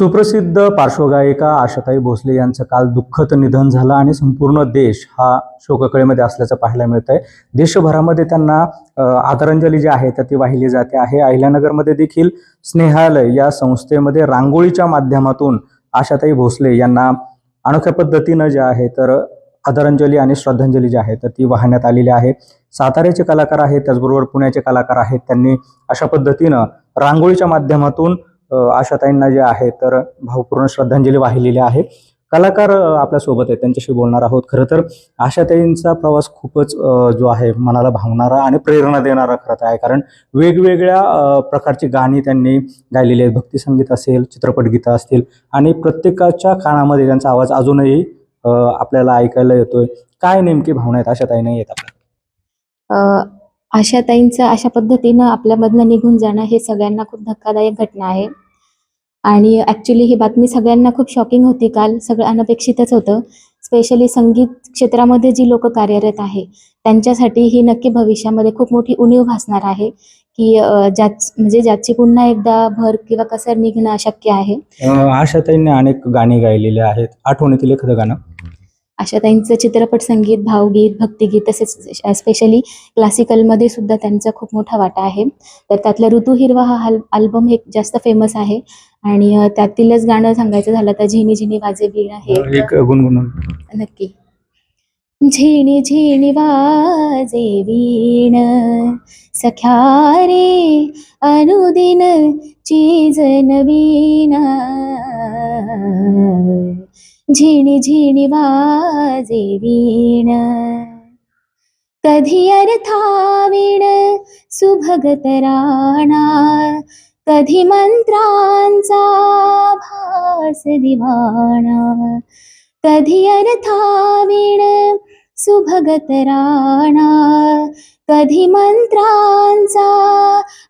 सुप्रसिद्ध पार्श्वगायिका आशाताई भोसले यांचं काल दुःखद निधन झालं आणि संपूर्ण देश हा शोककळेमध्ये असल्याचं पाहायला मिळत आहे। देशभरामध्ये त्यांना आदरांजली जी आहे ती वाहिली जाते आहे। अहिल्यानगरमध्ये देखील स्नेहालय या संस्थेमध्ये रांगोळीच्या माध्यमातून आशाताई भोसले यांना अनोख्या पद्धतीनं जे आहे तर आदरांजली आणि श्रद्धांजली जी आहे तर ती वाहण्यात आलेली आहे। साताऱ्याचे कलाकार आहेत, त्याचबरोबर पुण्याचे कलाकार आहेत, त्यांनी अशा पद्धतीनं रांगोळीच्या माध्यमातून आशाताईंना जे आहे तर भावपूर्ण श्रद्धांजली वाहिलेली आहे। कलाकार आपल्यासोबत आहेत, त्यांच्याशी बोलणार आहोत। खरं तर आशाताईंचा प्रवास खूपच जो आहे मनाला भावणारा आणि प्रेरणा देणारा खरं आहे, कारण वेगवेगळ्या प्रकारची गाणी त्यांनी गायलेली आहेत। भक्तिसंगीत असेल, चित्रपटगीतं असतील आणि प्रत्येकाच्या कानामध्ये त्यांचा आवाज अजूनही आपल्याला ऐकायला येतोय। काय नेमकी भावना आहेत आशाताईंना येत आपल्याला? आशाताईंचं अशा पद्धतीनं आपल्यामधनं निघून जाणं हे सगळ्यांना खूप धक्कादायक घटना आहे आणि ॲक्च्युली ही बातमी सगळ्यांना खूप शॉकिंग होती काल। सगळं अनपेक्षितच होतं। स्पेशली संगीत क्षेत्रामध्ये जी लोक कार्यरत आहे त्यांच्यासाठी ही नक्की भविष्यामध्ये खूप मोठी उणीव भासणार आहे की ज्याची पुन्हा एकदा भर किंवा कसर निघणं अशक्य आहे। आशाताईंनी अनेक गाणी गायलेली आहेत, आठवणीतील एखादं गाणं? आशाताईंचं चित्रपट संगीत, भावगीत, भक्तिगीत तसेच स्पेशली क्लासिकलमध्ये सुद्धा त्यांचा खूप मोठा वाटा आहे। तर त्यातला ऋतू हिरवा हा अल्बम एक जास्त फेमस आहे आणि त्यातीलच गाणं सांगायचं झालं तर झिनी झिनी वाजे वीणा हे एक गुणगुणून नक्की। झिनी झिनी वाजे वीण सख्या रे अनुदिन चीज नवीन, झिणी झिणी वाजे वीण कधी अर्थावीण सुभगत राणा, कधी मंत्रांचा भास दिवाणा, कधी अर्थावीण सुभगत राणा, कधी मंत्रांचा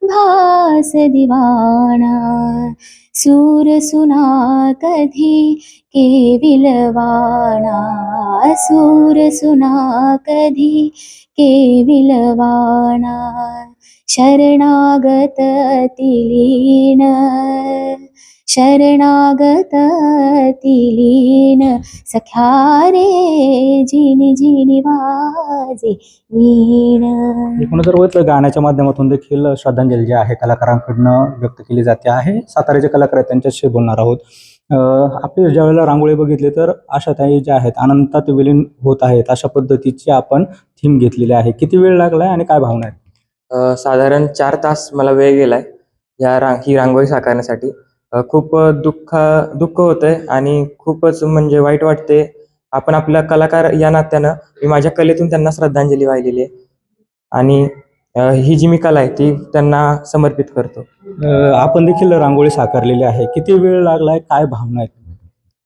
भास दिवाणा, सूर सुना कधी केविलवाणा, सूर सुना कधी केविलवाणा, शरणागत तिलीन, शरणागत तिलीन सख्या रे झिनी झिनी वाजे वीण। एकूण जर बघितलं गाण्याच्या माध्यमातून देखील श्रद्धांजली जी आहे कलाकारांकडनं व्यक्त केली जाते आहे। साताऱ्याचे कलाकार आहेत, त्यांच्याशी बोलणार आहोत। आपली ज्या वेळेला रांगोळी बघितली तर आशाताई ज्या आहेत अनंतात विलीन होत आहेत अशा पद्धतीची आपण थीम घेतलेली आहे। किती वेळ लागलाय आणि काय भावना आहेत? साधारण 4 तास मला वेळ गेलाय ही रांगोळी साकारण्यासाठी। खूप दुःख होतंय आणि खूपच म्हणजे वाईट वाटते। आपण आपला कलाकार या नात्यानं मी माझ्या कलेतून त्यांना श्रद्धांजली वाहिलेली आहे आणि ही जी मी कला आहे ती त्यांना समर्पित करतो। आपण देखील रांगोळी साकारलेली आहे, किती वेळ लागलाय, काय भावना आहेत?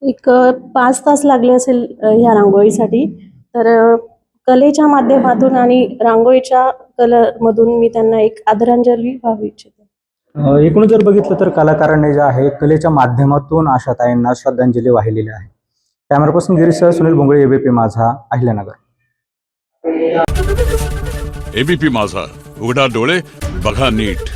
एक 5 तास लागले असेल ह्या रांगोळीसाठी। तर कलेच्या माध्यमातून आणि रांगोळीच्या कलरमधून मी त्यांना एक आदरांजली वाहू इच्छिते। एकूण जर बघितलं तर कलाकारांनी जे आहे कलेच्या माध्यमातून आशाताईंना श्रद्धांजली वाहिलेली आहे। कॅमेरा पर्सन गिरीशसह सुनील भोंगळे, एबीपी माझा, अहिल्यानगर। एबीपी माझा, उघडा डोळे बघा नीट।